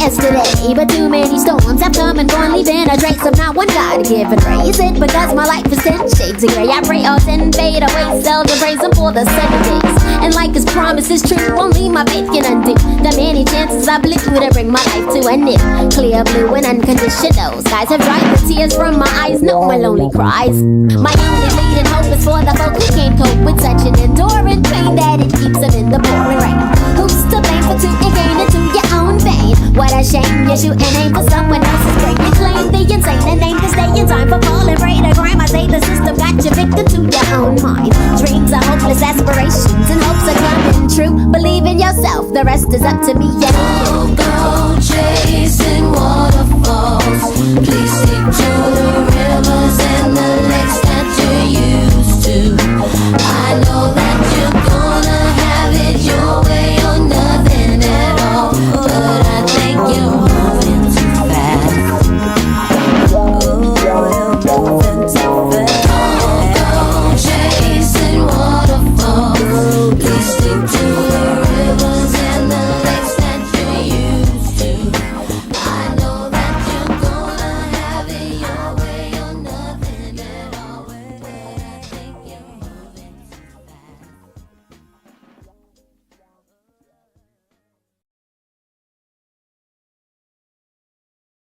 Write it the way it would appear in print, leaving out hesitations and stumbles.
yesterday, but too many storms have come and gone, leaving a trace of not one God given praise. It because my life is 10 shades of gray. I pray all 10 fade away, seldom praise him for the 7 days. And like his promise is true, only my faith can undo the many chances I blew to bring my life to an end. Clear blue and unconditional skies have dried the tears from my eyes. No one lonely cries. My only leading hope is for the folk who can't cope with such an enduring pain that it keeps them in the pouring rain. Who's to blame for two and gain into your own vein? What a shame you shoot and aim for someone else's brain. You claim the insane and aim to stay in time for falling prey to crime. I say the system got you victim to your own mind. Dreams are hopeless aspirations and hopes are coming true. Believe in yourself, the rest is up to me. Yeah. Go chasing waterfalls. Please stick to the